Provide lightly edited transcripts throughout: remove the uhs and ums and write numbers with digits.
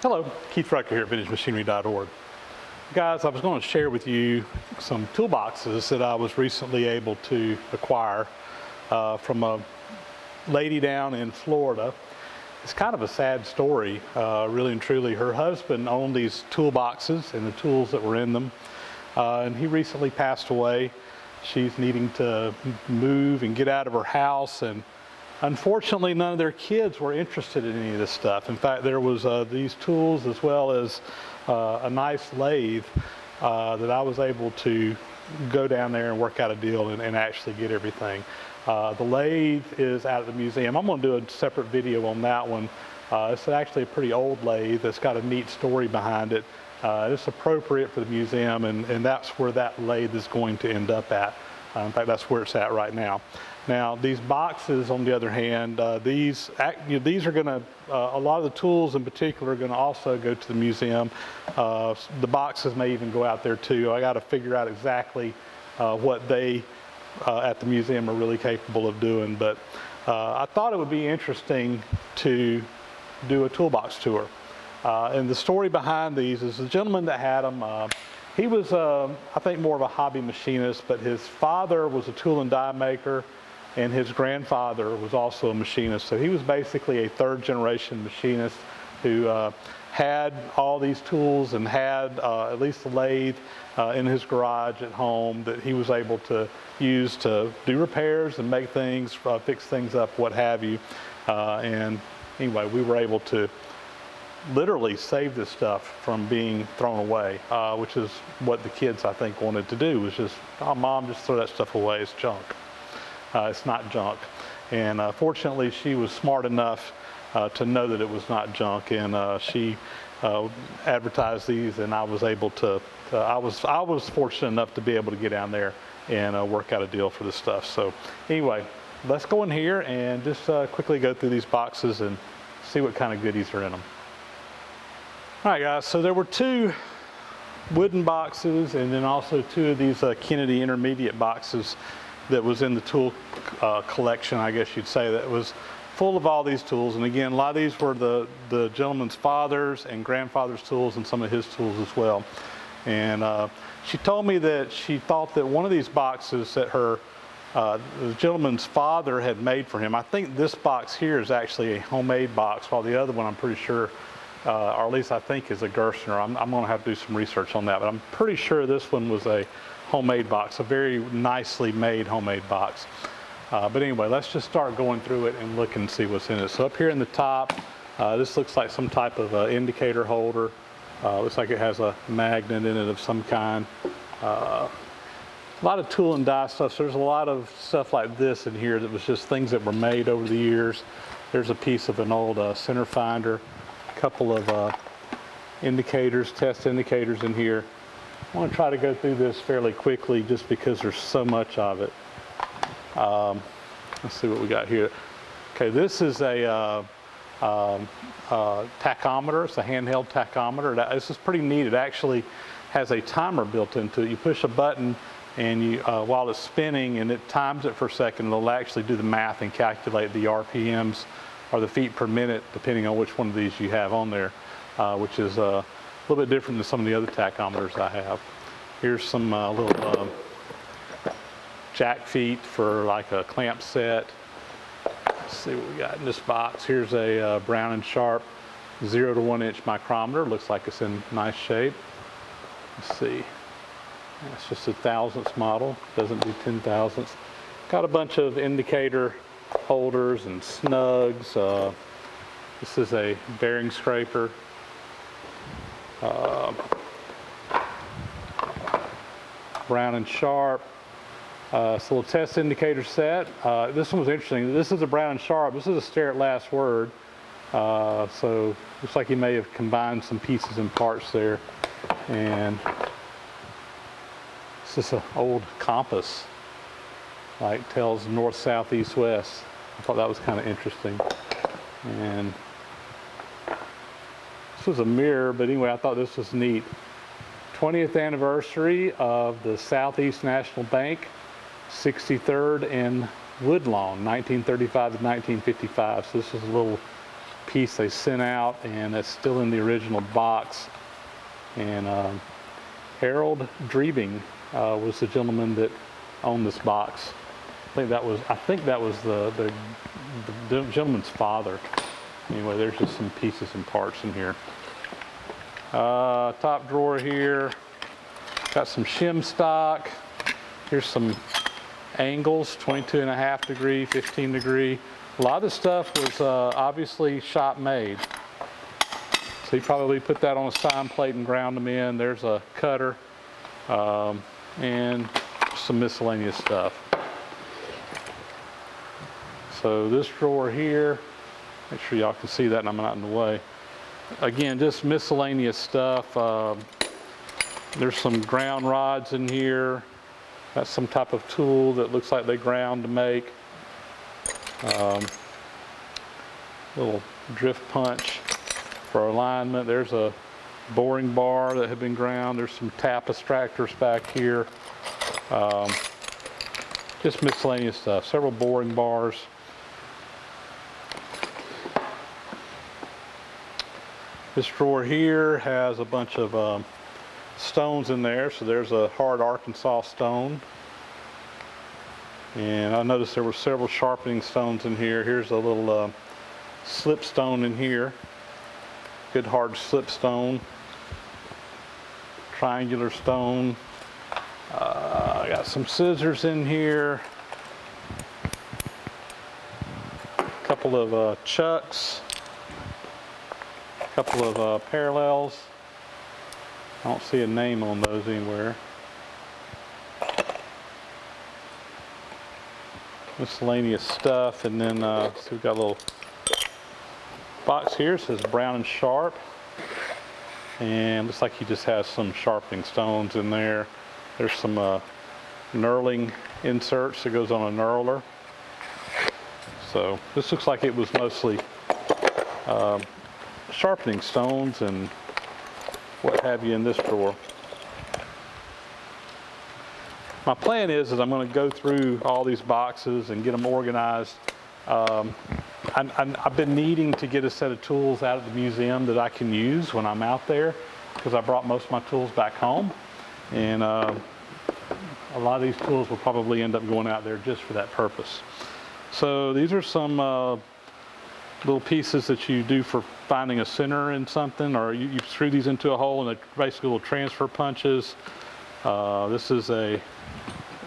Hello, Keith Rucker here at VintageMachinery.org. Guys, I was going to share with you some toolboxes that I was recently able to acquire from a lady down in Florida. It's kind of a sad story, really and truly. Her husband owned these toolboxes and the tools that were in them, and he recently passed away. She's needing to move and get out of her house, and unfortunately, none of their kids were interested in any of this stuff. In fact, there was these tools as well as a nice lathe that I was able to go down there and work out a deal and actually get everything. The lathe is out at the museum. I'm going to do a separate video on that one. It's actually a pretty old lathe that's got a neat story behind it. It's appropriate for the museum, and that's where that lathe is going to end up at. In fact, that's where it's at right now. Now, these boxes, on the other hand, these are going to, a lot of the tools in particular are going to also go to the museum. The boxes may even go out there too. I got to figure out exactly what they at the museum are really capable of doing. But I thought it would be interesting to do a toolbox tour. And the story behind these is the gentleman that had them. He was, I think, more of a hobby machinist, but his father was a tool and die maker, and his grandfather was also a machinist. So he was basically a third-generation machinist who had all these tools and had at least a lathe in his garage at home that he was able to use to do repairs and make things, fix things up, what have you. And anyway, we were able to literally save this stuff from being thrown away, which is what the kids, I think, wanted to do, was just, oh, Mom, just throw that stuff away, it's junk. It's not junk. And fortunately, she was smart enough to know that it was not junk, and she advertised these, and I was able to, I was fortunate enough to be able to get down there and work out a deal for this stuff. So anyway, let's go in here and just quickly go through these boxes and see what kind of goodies are in them. All right, guys, so there were two wooden boxes and then also two of these Kennedy intermediate boxes that was in the tool collection, I guess you'd say, that was full of all these tools. And again, a lot of these were the gentleman's father's and grandfather's tools and some of his tools as well. And she told me that she thought that one of these boxes that the gentleman's father had made for him, I think this box here is actually a homemade box, while the other one I'm pretty sure, or at least I think, is a Gerstner. I'm going to have to do some research on that, but I'm pretty sure this one was a homemade box, a very nicely made homemade box. But anyway, let's just start going through it and look and see what's in it. So up here in the top, this looks like some type of indicator holder. Looks like it has a magnet in it of some kind. A lot of tool and die stuff. So there's a lot of stuff like this in here that was just things that were made over the years. There's a piece of an old center finder. Couple of indicators, test indicators in here. I want to try to go through this fairly quickly just because there's so much of it. Let's see what we got here. Okay, this is a tachometer. It's a handheld tachometer. This is pretty neat. It actually has a timer built into it. You push a button and you, while it's spinning, and it times it for a second, it'll actually do the math and calculate the RPMs or the feet per minute, depending on which one of these you have on there, which is a little bit different than some of the other tachometers I have. Here's some little jack feet for like a clamp set. Let's see what we got in this box. Here's a Brown & Sharp 0 to 1 inch micrometer. Looks like it's in nice shape. Let's see. It's just a thousandths model. Doesn't do 10,000ths. Got a bunch of indicator holders and snugs. This is a bearing scraper. Brown & Sharp. It's a little test indicator set. This one was interesting. This is a Brown & Sharp. This is a stare at last word. So looks like he may have combined some pieces and parts there. And this is an old compass. Like tells north, south, east, west. I thought that was kind of interesting. And this was a mirror, but anyway, I thought this was neat. 20th anniversary of the Southeast National Bank, 63rd and Woodlawn, 1935 to 1955. So this is a little piece they sent out, and it's still in the original box. And Harold Driebing was the gentleman that owned this box. I think that was the gentleman's father. Anyway, there's just some pieces and parts in here. Top drawer here, got some shim stock. Here's some angles, 22.5 degree, 15 degree. A lot of the stuff was obviously shop made. So you probably put that on a sign plate and ground them in. There's a cutter and some miscellaneous stuff. So this drawer here, make sure y'all can see that and I'm not in the way. Again, just miscellaneous stuff. There's some ground rods in here. That's some type of tool that looks like they ground to make. Little drift punch for alignment. There's a boring bar that had been ground. There's some tap extractors back here. Just miscellaneous stuff. Several boring bars. This drawer here has a bunch of stones in there. So there's a hard Arkansas stone. And I noticed there were several sharpening stones in here. Here's a little slip stone in here. Good hard slip stone. Triangular stone. I got some scissors in here. A couple of chucks. A couple of parallels. I don't see a name on those anywhere. Miscellaneous stuff, and then so we've got a little box here. It says Brown and Sharp, and looks like he just has some sharpening stones in there. There's some knurling inserts that goes on a knurler. So this looks like it was mostly sharpening stones and what have you in this drawer. My plan is I'm going to go through all these boxes and get them organized. I've been needing to get a set of tools out of the museum that I can use when I'm out there, because I brought most of my tools back home. And a lot of these tools will probably end up going out there just for that purpose. So these are some little pieces that you do for finding a center in something, or you screw these into a hole and they're basically little transfer punches. This is a,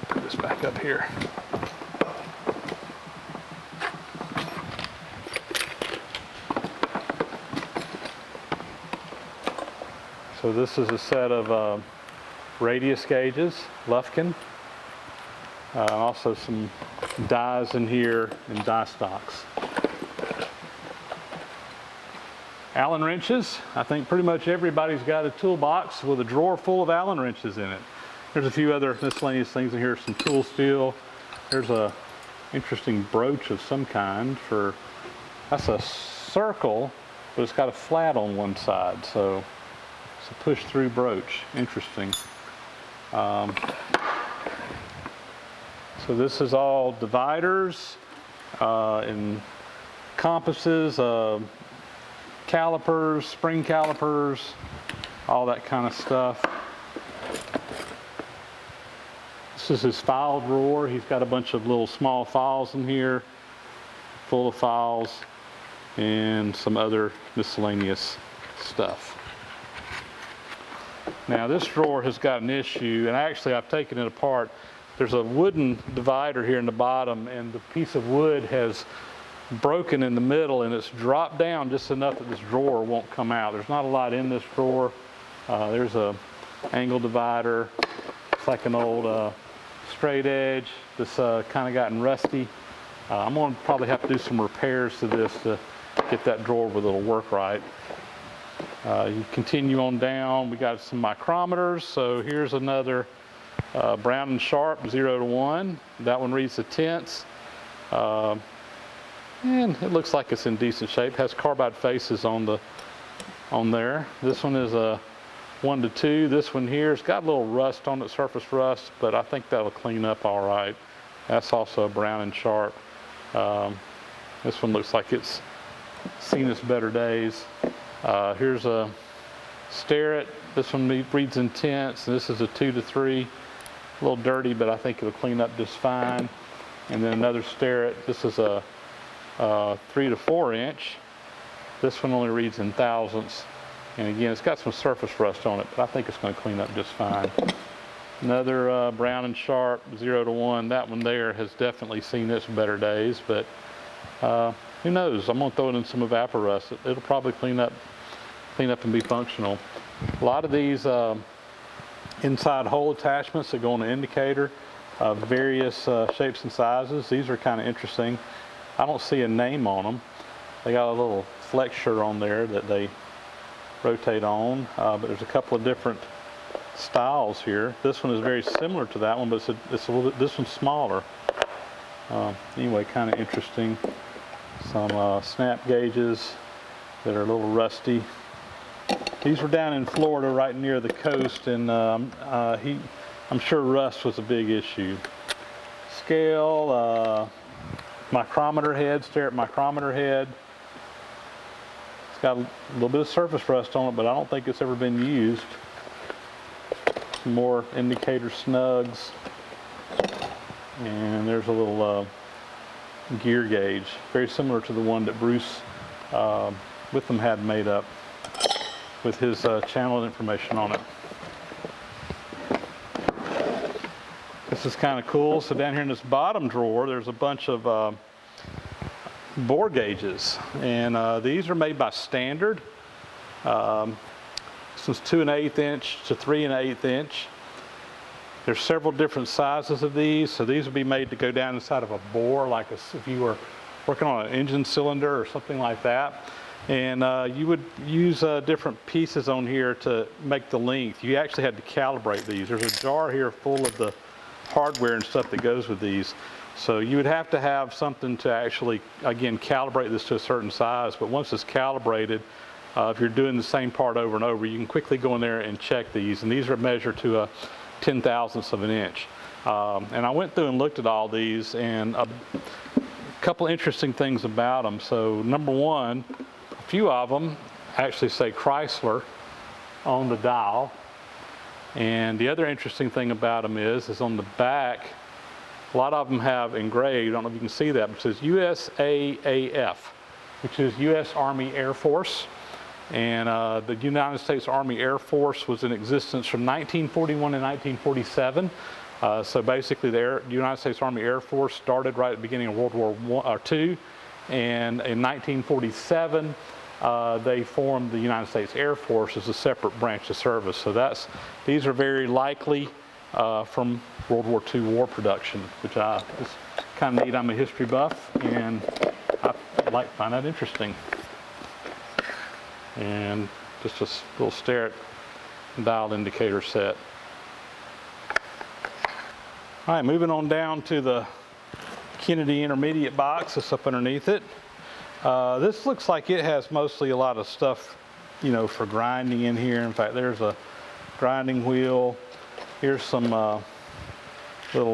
put this back up here. So this is a set of radius gauges, Lufkin. Also some dies in here and die stocks. Allen wrenches. I think pretty much everybody's got a toolbox with a drawer full of Allen wrenches in it. There's a few other miscellaneous things in here. Some tool steel. There's a interesting brooch of some kind for, that's a circle, but it's got a flat on one side. So it's a push-through brooch. Interesting. So this is all dividers and compasses, calipers, spring calipers, all that kind of stuff. This is his file drawer. He's got a bunch of little small files in here, full of files, and some other miscellaneous stuff. Now this drawer has got an issue, and actually I've taken it apart. There's a wooden divider here in the bottom, and the piece of wood has broken in the middle, and it's dropped down just enough that this drawer won't come out. There's not a lot in this drawer. There's a angle divider. It's like an old straight edge that's kind of gotten rusty. I'm going to probably have to do some repairs to this to get that drawer where it'll work right. You continue on down. We got some micrometers. So here's another Brown and Sharp 0 to 1. That one reads the tenths. And it looks like it's in decent shape. Has carbide faces on there. This one is a 1 to 2. This one here has got a little rust on it, surface rust, but I think that'll clean up all right. That's also a Brown and Sharp. This one looks like it's seen its better days. Here's a Starrett. This one reads intense. This is a 2 to 3. A little dirty, but I think it'll clean up just fine. And then another Starrett. This is a 3 to 4 inch. This one only reads in thousandths. And again, it's got some surface rust on it, but I think it's going to clean up just fine. Another Brown and Sharp 0 to 1. That one there has definitely seen its better days, but who knows? I'm going to throw it in some evaporust. It'll probably clean up and be functional. A lot of these inside hole attachments that go on the indicator of various shapes and sizes. These are kind of interesting. I don't see a name on them. They got a little flexure on there that they rotate on, but there's a couple of different styles here. This one is very similar to that one, but it's a little bit, this one's smaller. Anyway, kind of interesting. Some snap gauges that are a little rusty. These were down in Florida, right near the coast, and I'm sure rust was a big issue. Scale, micrometer head, Starrett micrometer head. It's got a little bit of surface rust on it, but I don't think it's ever been used. Some more indicator snugs, and there's a little gear gauge, very similar to the one that Bruce Witham had made up with his channel information on it. This is kind of cool. So down here in this bottom drawer, there's a bunch of bore gauges, and these are made by Standard. This is 2 1/8 inch to 3 1/8 inch. There's several different sizes of these, so these would be made to go down inside of a bore, like if you were working on an engine cylinder or something like that. And you would use different pieces on here to make the length. You actually had to calibrate these. There's a jar here full of the hardware and stuff that goes with these. So you would have to have something to actually, again, calibrate this to a certain size. But once it's calibrated, if you're doing the same part over and over, you can quickly go in there and check these. And these are measured to a 10,000ths of an inch. And I went through and looked at all these, and a couple interesting things about them. So number one, a few of them actually say Chrysler on the dial. And the other interesting thing about them is on the back, a lot of them have engraved, I don't know if you can see that, but it says USAAF, which is U.S. Army Air Force. And the United States Army Air Force was in existence from 1941 to 1947. So basically the United States Army Air Force started right at the beginning of World War II. And in 1947, they formed the United States Air Force as a separate branch of service. So these are very likely from World War II war production, which is kind of neat. I'm a history buff, and I find that interesting. And just a little Starrett dial indicator set. All right, moving on down to the Kennedy intermediate box that's up underneath it. This looks like it has mostly a lot of stuff, you know, for grinding in here. In fact, there's a grinding wheel. Here's some some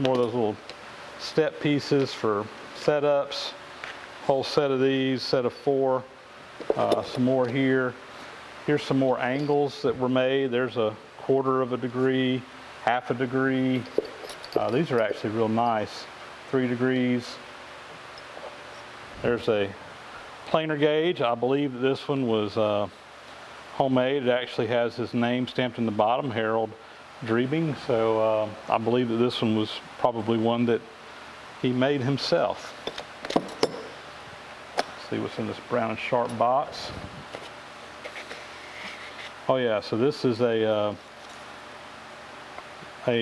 more of those little step pieces for setups. Whole set of these, set of 4. Some more here. Here's some more angles that were made. There's a 1/4 of a degree, 1/2 a degree. These are actually real nice. 3 degrees. There's a planer gauge. I believe that this one was homemade. It actually has his name stamped in the bottom, Harold Driebing. So I believe that this one was probably one that he made himself. See what's in this Brown and Sharp box. Oh yeah, so this is a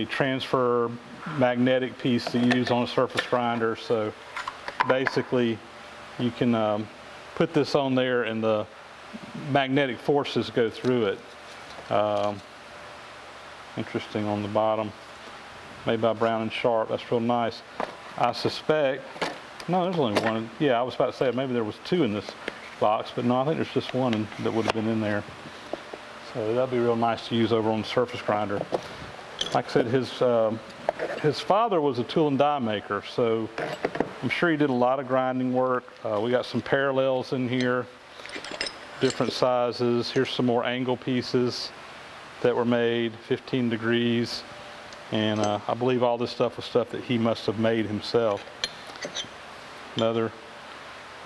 transfer magnetic piece to use on a surface grinder. So basically you can put this on there and the magnetic forces go through it. Interesting on the bottom. Made by Brown and Sharp. That's real nice. I suspect, no, there's only one. Yeah, I was about to say maybe there was 2 in this box, but no, I think there's just one that would have been in there. So that'd be real nice to use over on the surface grinder. Like I said, his father was a tool and die maker, so I'm sure he did a lot of grinding work. We got some parallels in here, different sizes. Here's some more angle pieces that were made, 15 degrees. And I believe all this stuff was stuff that he must have made himself. Another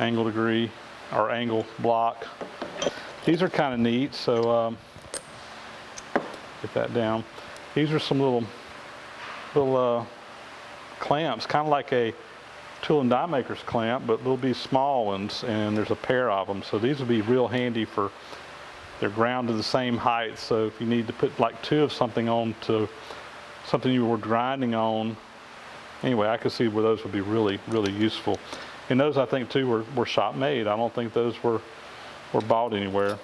angle degree or angle block. These are kind of neat, so get that down. These are some little clamps, kind of like a tool and die maker's clamp, but they'll be small ones, and there's a pair of them. So these would be real handy for, they're ground to the same height, so if you need to put like two of something on to something you were grinding on, anyway, I could see where those would be really, really useful. And those, I think, too, were shop made. I don't think those were bought anywhere.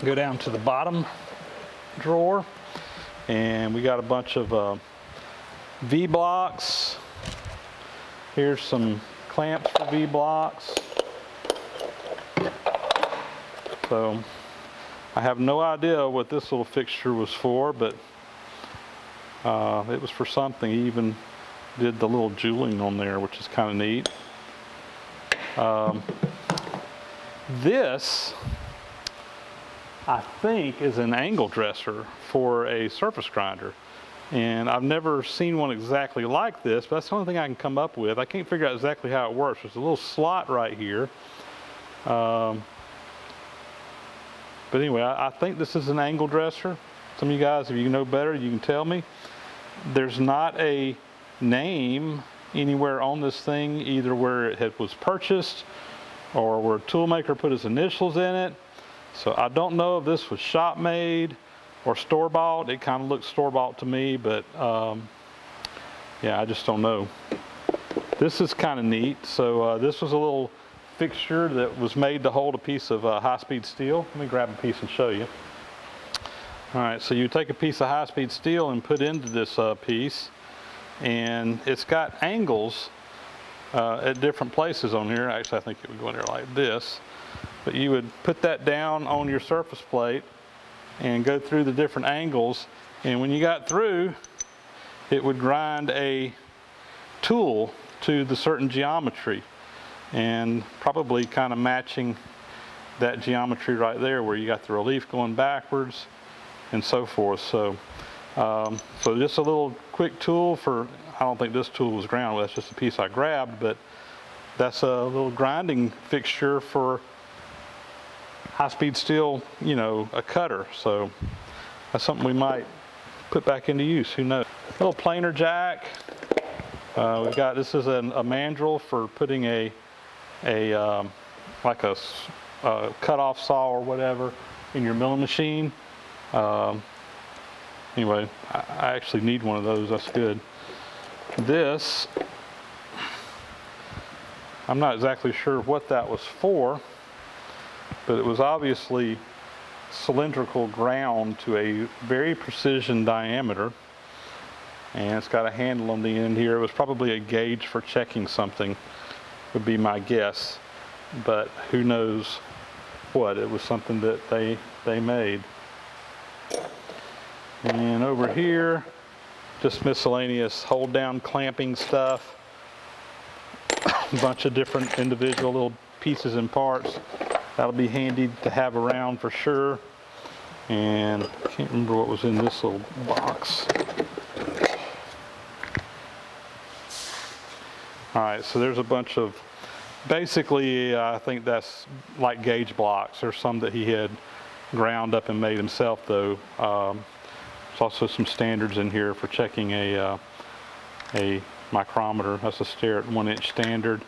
Go down to the bottom drawer, and we got a bunch of V-blocks. Here's some clamps for V-blocks. So I have no idea what this little fixture was for, but it was for something. He even did the little jeweling on there, which is kind of neat. This, I think, is an angle dresser for a surface grinder. And I've never seen one exactly like this, but that's the only thing I can come up with. I can't figure out exactly how it works. There's a little slot right here. But anyway, I think this is an angle dresser. Some of you guys, if you know better, you can tell me. There's not a name anywhere on this thing, either where it was purchased or where a toolmaker put his initials in it. So I don't know if this was shop made or store-bought. It kind of looks store-bought to me, but yeah, I just don't know. This is kind of neat. So this was a little fixture that was made to hold a piece of high-speed steel. Let me grab a piece and show you. All right, so you take a piece of high-speed steel and put into this piece, and it's got angles at different places on here. Actually, I think it would go in there like this. But you would put that down on your surface plate and go through the different angles, and when you got through, it would grind a tool to the certain geometry, and probably kind of matching that geometry right there where you got the relief going backwards and so forth. So so just a little quick tool for, I don't think this tool was ground, that's just a piece I grabbed, but that's a little grinding fixture for high-speed steel, you know, a cutter. So that's something we might put back into use, who knows. A little planer jack. We've got, this is a mandrel for putting like a cut-off saw or whatever in your milling machine. Anyway, I actually need one of those. That's good. This, I'm not exactly sure what that was for, but it was obviously cylindrical ground to a very precision diameter, and it's got a handle on the end here. It was probably a gauge for checking something, would be my guess, but who knows what. It was something that they made. And over here, just miscellaneous hold down clamping stuff, a bunch of different individual little pieces and parts. That'll be handy to have around for sure. And I can't remember what was in this little box. All right, so there's a bunch of, basically I think that's like gauge blocks. There's some that he had ground up and made himself though. There's also some standards in here for checking a micrometer. That's a stair at 1 inch standard.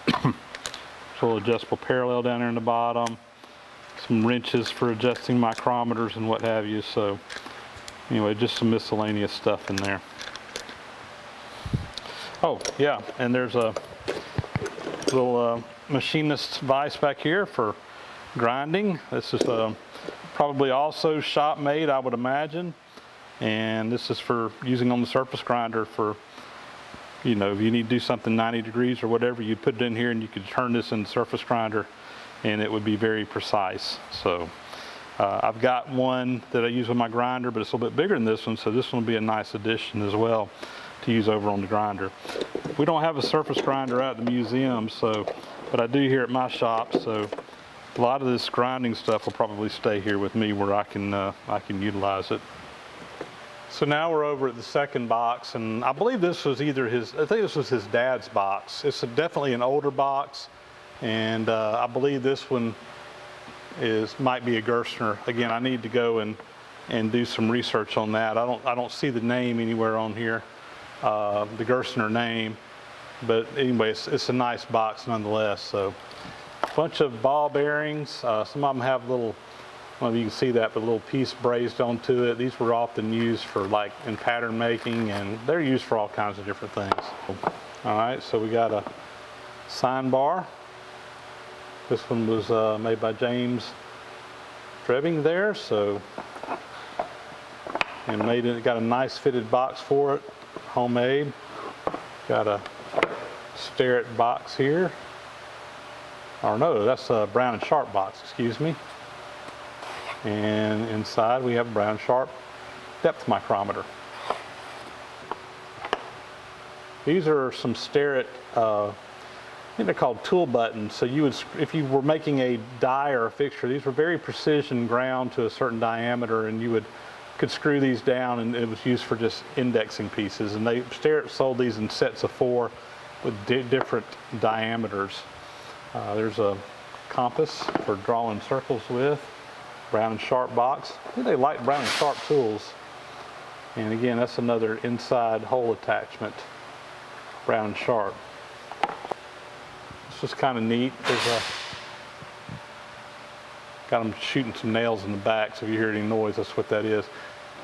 A little adjustable parallel down there in the bottom, some wrenches for adjusting micrometers and what have you. So anyway, just some miscellaneous stuff in there. Oh yeah, and there's a little machinist vise back here for grinding. This is probably also shop made, I would imagine, and this is for using on the surface grinder for, you know, if you need to do something 90 degrees or whatever, you'd put it in here and you could turn this in the surface grinder and it would be very precise. So I've got one that I use with my grinder, but it's a little bit bigger than this one, so this one will be a nice addition as well. to use over on the grinder. We don't have a surface grinder out at the museum, but I do here at my shop, so a lot of this grinding stuff will probably stay here with me where I can utilize it. So now we're over at the second box, and I believe this was I think this was his dad's box. It's definitely an older box, and I believe this one might be a Gerstner. Again, I need to go and do some research on that. I don't see the name anywhere on here, the Gerstner name, but anyway, it's a nice box nonetheless. So a bunch of ball bearings. Some of them have little, I don't know if you can see that, but a little piece brazed onto it. These were often used for like in pattern making, and they're used for all kinds of different things. All right, so we got a sign bar. This one was made by James Drebbing there, and got a nice fitted box for it, homemade. Got a Starrett box here. Or no, that's a Brown and Sharp box, excuse me. And inside we have a Brown Sharp depth micrometer. These are some Starrett, I think they're called tool buttons. So if you were making a die or a fixture, these were very precision ground to a certain diameter, and you could screw these down, and it was used for just indexing pieces. And Starrett sold these in sets of 4 with different diameters. There's a compass for drawing circles with. Brown and Sharp box. I think they like Brown and Sharp tools. And again, that's another inside hole attachment, Brown and Sharp. It's just kind of neat. Got them shooting some nails in the back, so if you hear any noise, that's what that is.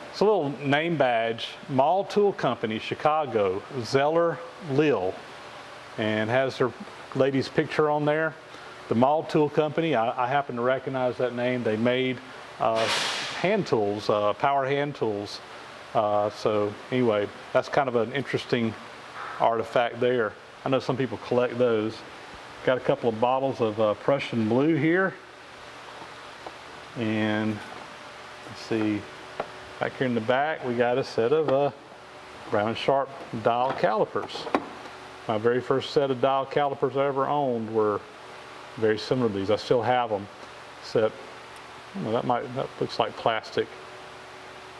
It's a little name badge, Mall Tool Company, Chicago, Zeller Lil, and has their lady's picture on there. The Mall Tool Company, I happen to recognize that name. They made hand tools, power hand tools. So anyway, that's kind of an interesting artifact there. I know some people collect those. Got a couple of bottles of Prussian blue here. And let's see, back here in the back, we got a set of Brown and Sharp dial calipers. My very first set of dial calipers I ever owned were very similar to these. I still have them, except that looks like plastic.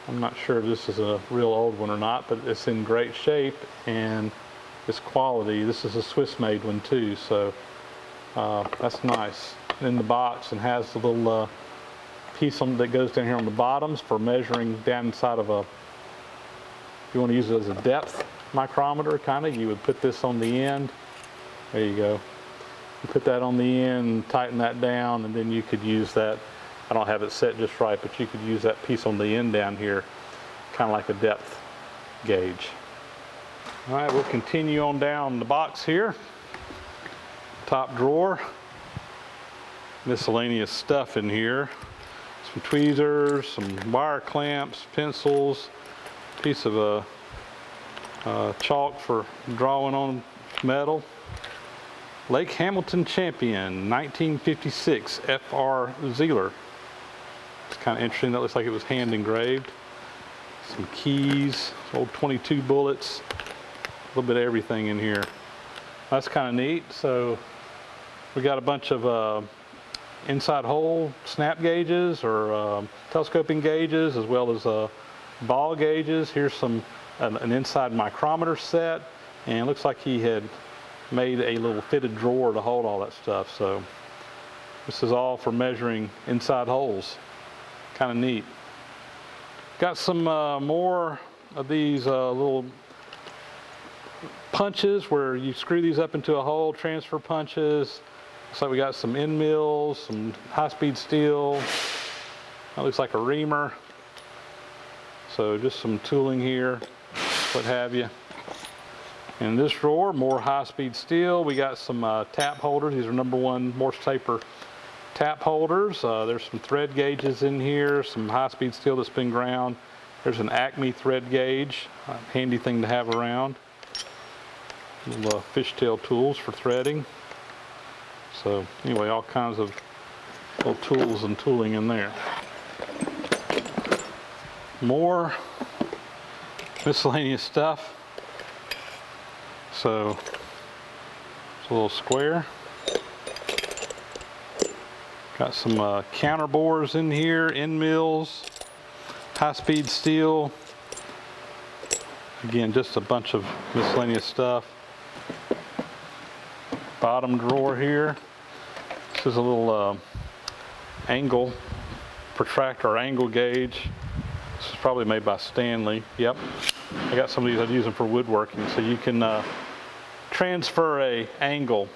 I'm not sure if this is a real old one or not, but it's in great shape and it's quality. This is a Swiss-made one too, so that's nice. In the box, and has the little piece that goes down here on the bottoms for measuring down inside of if you want to use it as a depth micrometer, kind of, you would put this on the end. There you go. You put that on the end, tighten that down, and then you could use that. I don't have it set just right, but you could use that piece on the end down here, kind of like a depth gauge. All right, we'll continue on down the box here. Top drawer, miscellaneous stuff in here. Some tweezers, some wire clamps, pencils, piece of chalk for drawing on metal. Lake Hamilton Champion, 1956, F.R. Zeeler. It's kind of interesting. That looks like it was hand engraved. Some keys, old 22 bullets, a little bit of everything in here. That's kind of neat. So we got a bunch of inside hole snap gauges or telescoping gauges, as well as ball gauges. Here's an inside micrometer set, and it looks like he had made a little fitted drawer to hold all that stuff. So this is all for measuring inside holes. Kind of neat. Got some more of these little punches where you screw these up into a hole, transfer punches. Looks like we got some end mills, some high-speed steel. That looks like a reamer. So just some tooling here, what have you. In this drawer, more high-speed steel. We got some tap holders. These are #1 Morse taper tap holders. There's some thread gauges in here, some high-speed steel that's been ground. There's an Acme thread gauge, a handy thing to have around. Little fishtail tools for threading. So anyway, all kinds of little tools and tooling in there. More miscellaneous stuff. So it's a little square. Got some counter bores in here, end mills, high-speed steel. Again, just a bunch of miscellaneous stuff. Bottom drawer here. This is a little angle protractor or angle gauge. This is probably made by Stanley. Yep. I got some of these. I'd use them for woodworking. So you can transfer a angle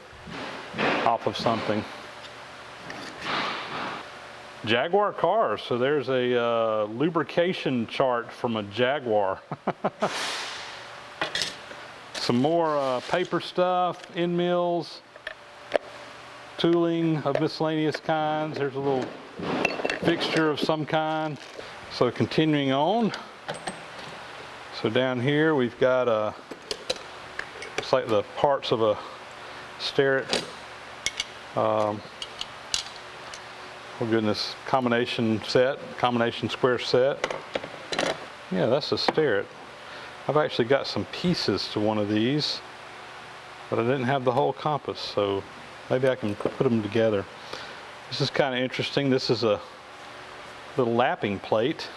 off of something. Jaguar cars. So there's a lubrication chart from a Jaguar. Some more paper stuff, end mills, tooling of miscellaneous kinds. There's a little fixture of some kind. So continuing on. So down here we've got looks like the parts of a Starrett. Oh goodness, combination square set. Yeah, that's a Starrett. I've actually got some pieces to one of these, but I didn't have the whole compass, so maybe I can put them together. This is kind of interesting. This is a little lapping plate.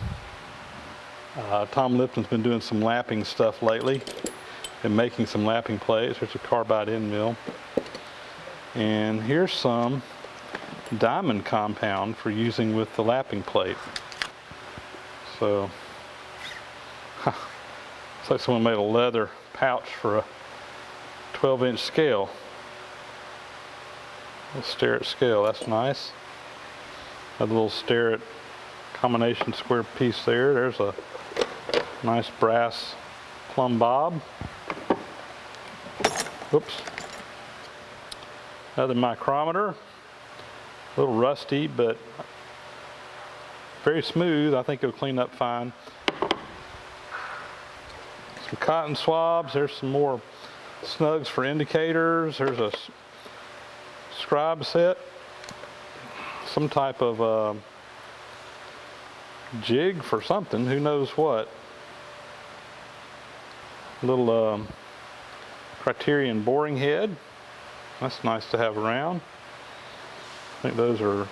Tom Lipton's been doing some lapping stuff lately and making some lapping plates. There's a carbide end mill. And here's some diamond compound for using with the lapping plate. So, it's like someone made a leather pouch for a 12-inch scale. A Starrett scale, that's nice. A little Starrett combination square piece there. There's a nice brass plumb bob. Oops. Another micrometer. A little rusty, but very smooth. I think it'll clean up fine. Some cotton swabs. There's some more snugs for indicators. There's a scribe set. Some type of jig for something. Who knows what. A little Criterion boring head. That's nice to have around. I think those are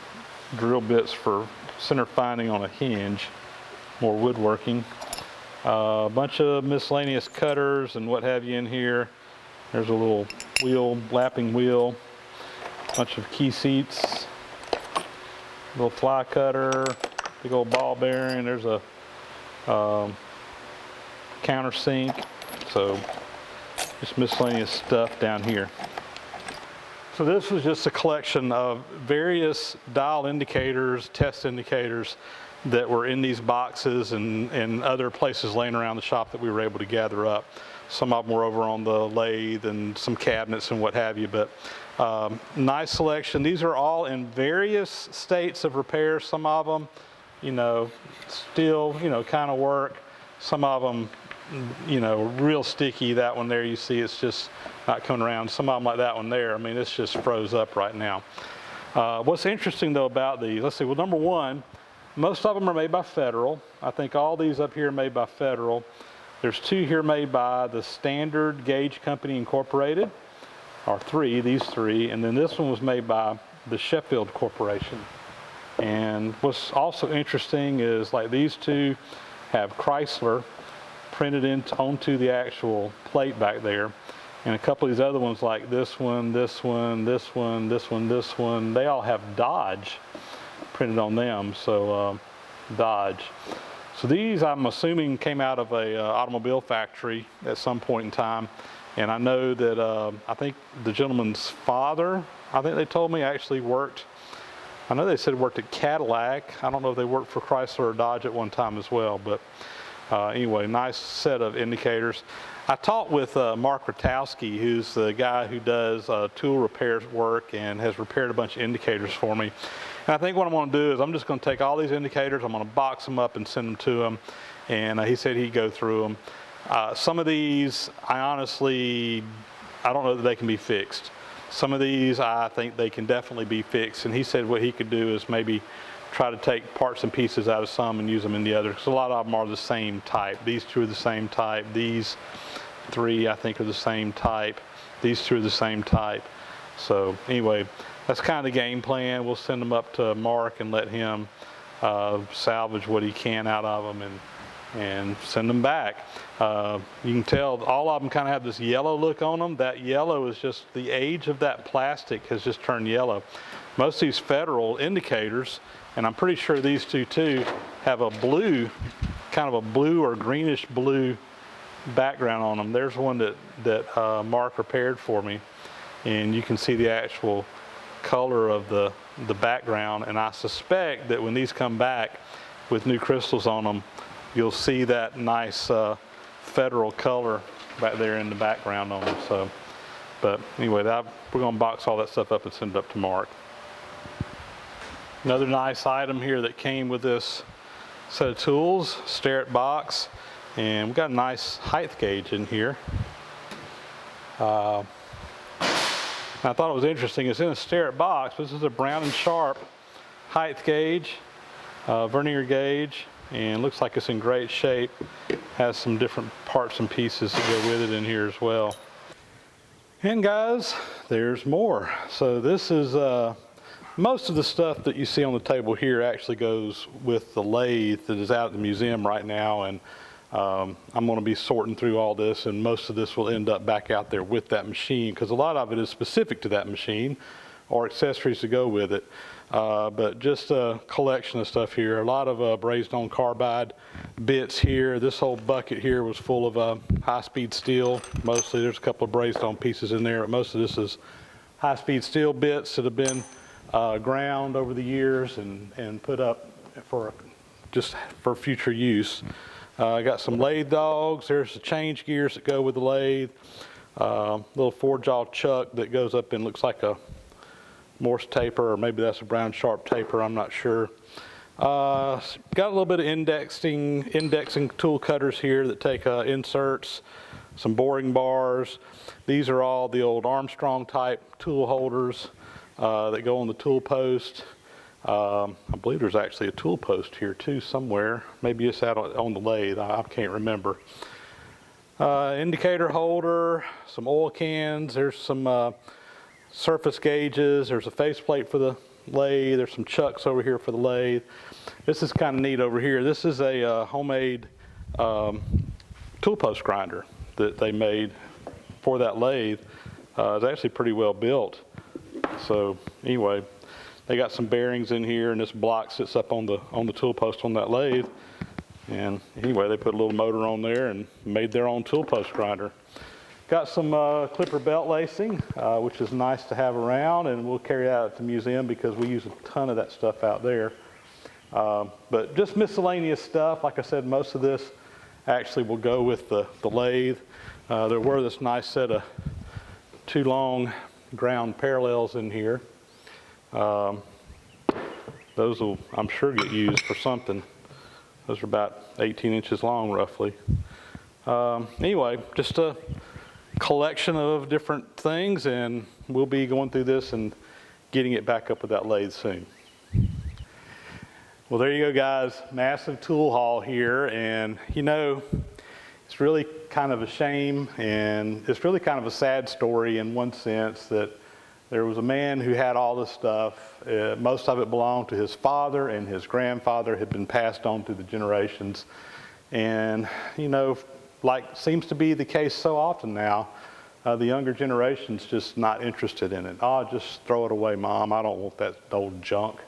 drill bits for center finding on a hinge, more woodworking. A bunch of miscellaneous cutters and what have you in here. There's a little wheel, lapping wheel, bunch of key seats, little fly cutter, big old ball bearing. There's a countersink. So just miscellaneous stuff down here. So this was just a collection of various dial indicators, test indicators that were in these boxes and other places laying around the shop that we were able to gather up. Some of them were over on the lathe and some cabinets and what have you, but nice selection. These are all in various states of repair. Some of them, you know, still, you know, kind of work. Some of them, you know, real sticky. That one there, you see it's just not coming around. Some of them like that one there, I mean, it's just froze up right now. What's interesting though about these, let's see, well, number one, most of them are made by Federal. I think all these up here are made by Federal. There's two here made by the Standard Gauge Company Incorporated, or these three, and then this one was made by the Sheffield Corporation. And what's also interesting is like these two have Chrysler printed onto the actual plate back there. And a couple of these other ones like this one, this one, this one, this one, this one, they all have Dodge printed on them, so Dodge. So these, I'm assuming, came out of a automobile factory at some point in time. And I know that, I think the gentleman's father, I think they told me, actually worked, I know they said worked at Cadillac. I don't know if they worked for Chrysler or Dodge at one time as well, but anyway, nice set of indicators. I talked with Mark Rotowski, who's the guy who does tool repair work and has repaired a bunch of indicators for me. And I think what I'm going to do is I'm just going to take all these indicators, I'm going to box them up and send them to him. And he said he'd go through them. Some of these, I honestly don't know that they can be fixed. Some of these, I think they can definitely be fixed. And he said what he could do is maybe try to take parts and pieces out of some and use them in the others. Because a lot of them are the same type. These two are the same type. These three, I think, are the same type. These two are the same type. So anyway, that's kind of the game plan. We'll send them up to Mark and let him salvage what he can out of them and send them back. You can tell all of them kind of have this yellow look on them. That yellow is just the age of that plastic has just turned yellow. Most of these Federal indicators, and I'm pretty sure these two too, have a blue, kind of a blue or greenish blue background on them. There's one that Mark repaired for me, and you can see the actual color of the background. And I suspect that when these come back with new crystals on them, you'll see that nice Federal color back there in the background on them. So, but anyway, we're going to box all that stuff up and send it up to Mark. Another nice item here that came with this set of tools, Starrett box, and we've got a nice height gauge in here. I thought it was interesting. It's in a Starrett box. This is a Brown and Sharp height gauge, vernier gauge, and looks like it's in great shape. Has some different parts and pieces that go with it in here as well. And guys, there's more. So this is most of the stuff that you see on the table here actually goes with the lathe that is out at the museum right now, and I'm going to be sorting through all this, and most of this will end up back out there with that machine, because a lot of it is specific to that machine or accessories to go with it. But just a collection of stuff here. A lot of brazed on carbide bits here. This whole bucket here was full of high-speed steel. Mostly there's a couple of brazed on pieces in there, but most of this is high-speed steel bits that have been ground over the years and put up for just for future use. I got some lathe dogs. There's the change gears that go with the lathe. Little 4-jaw chuck that goes up and looks like a Morse taper, or maybe that's a Brown Sharp taper, I'm not sure. Got a little bit of indexing tool cutters here that take inserts, some boring bars. These are all the old Armstrong type tool holders that go on the tool post. I believe there's actually a tool post here too somewhere. Maybe it's out on the lathe, I can't remember. Indicator holder, some oil cans, there's some surface gauges, there's a faceplate for the lathe, there's some chucks over here for the lathe. This is kind of neat over here. This is a homemade tool post grinder that they made for that lathe. It's actually pretty well built. So anyway, they got some bearings in here, and this block sits up on the tool post on that lathe. And anyway, they put a little motor on there and made their own tool post grinder. Got some clipper belt lacing, which is nice to have around, and we'll carry that at the museum because we use a ton of that stuff out there. But just miscellaneous stuff. Like I said, most of this actually will go with the lathe. There were this nice set of 2 long ground parallels in here. Those will, I'm sure, get used for something. Those are about 18 inches long, roughly. Anyway, just a collection of different things, and we'll be going through this and getting it back up with that lathe soon. Well, there you go, guys. Massive tool haul here, and you know, it's really kind of a shame, and it's really kind of a sad story in one sense, that there was a man who had all this stuff. Most of it belonged to his father, and his grandfather had been passed on through the generations. And, you know, like seems to be the case so often now, the younger generation's just not interested in it. Oh, just throw it away, Mom. I don't want that old junk.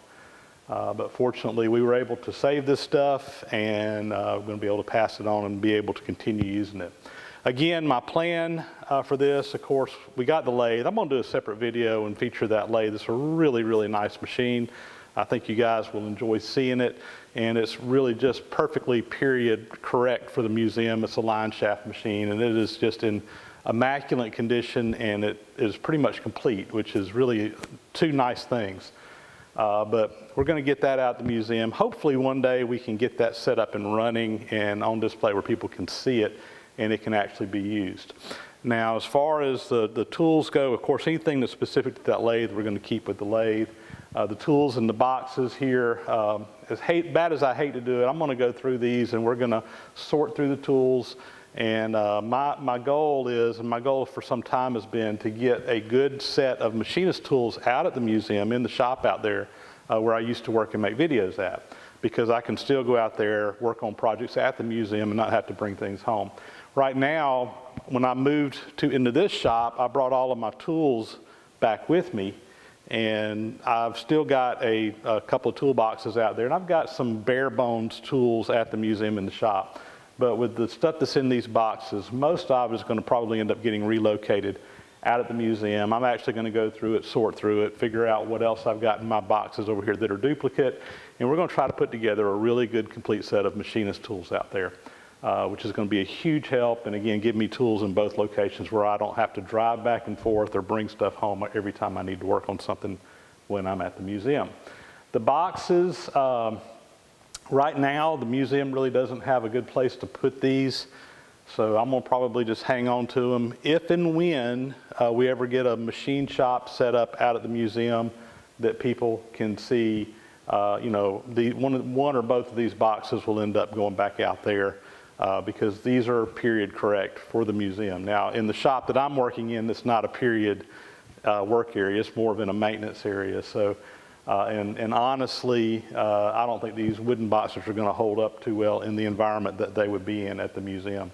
But fortunately, we were able to save this stuff, and we're going to be able to pass it on and be able to continue using it. Again, my plan for this, of course, we got the lathe. I'm going to do a separate video and feature that lathe. It's a really, really nice machine. I think you guys will enjoy seeing it, and it's really just perfectly period correct for the museum. It's a line shaft machine, and it is just in immaculate condition, and it is pretty much complete, which is really 2 nice things. But we're going to get that out at the museum. Hopefully one day we can get that set up and running and on display where people can see it and it can actually be used. Now, as far as the tools go, of course, anything that's specific to that lathe, we're going to keep with the lathe. The tools in the boxes here, as bad as I hate to do it, I'm going to go through these and we're going to sort through the tools And my goal for some time has been to get a good set of machinist tools out at the museum, in the shop out there where I used to work and make videos at, because I can still go out there, work on projects at the museum and not have to bring things home. Right now, when I moved into this shop, I brought all of my tools back with me, and I've still got a couple of toolboxes out there, and I've got some bare bones tools at the museum in the shop. But with the stuff that's in these boxes, most of it is going to probably end up getting relocated out at the museum. I'm actually going to go through it, sort through it, figure out what else I've got in my boxes over here that are duplicate, and we're going to try to put together a really good complete set of machinist tools out there, which is going to be a huge help, and again, give me tools in both locations where I don't have to drive back and forth or bring stuff home every time I need to work on something when I'm at the museum. The boxes, right now, the museum really doesn't have a good place to put these, so I'm going to probably just hang on to them. If and when we ever get a machine shop set up out at the museum that people can see, you know, one or both of these boxes will end up going back out there because these are period correct for the museum. Now, in the shop that I'm working in, it's not a period work area, it's more of in a maintenance area. So. And honestly, I don't think these wooden boxes are going to hold up too well in the environment that they would be in at the museum.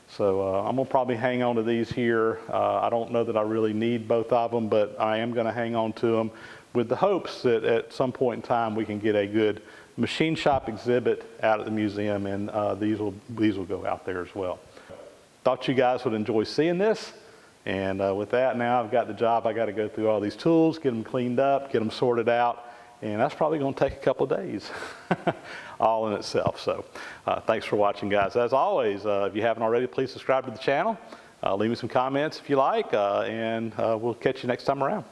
So I'm going to probably hang on to these here. I don't know that I really need both of them, but I am going to hang on to them with the hopes that at some point in time we can get a good machine shop exhibit out at the museum, and these will go out there as well. Thought you guys would enjoy seeing this. And with that, now I've got the job. I got to go through all these tools, get them cleaned up, get them sorted out, and that's probably going to take a couple of days all in itself. So thanks for watching, guys. As always, if you haven't already, please subscribe to the channel. Leave me some comments if you like, and we'll catch you next time around.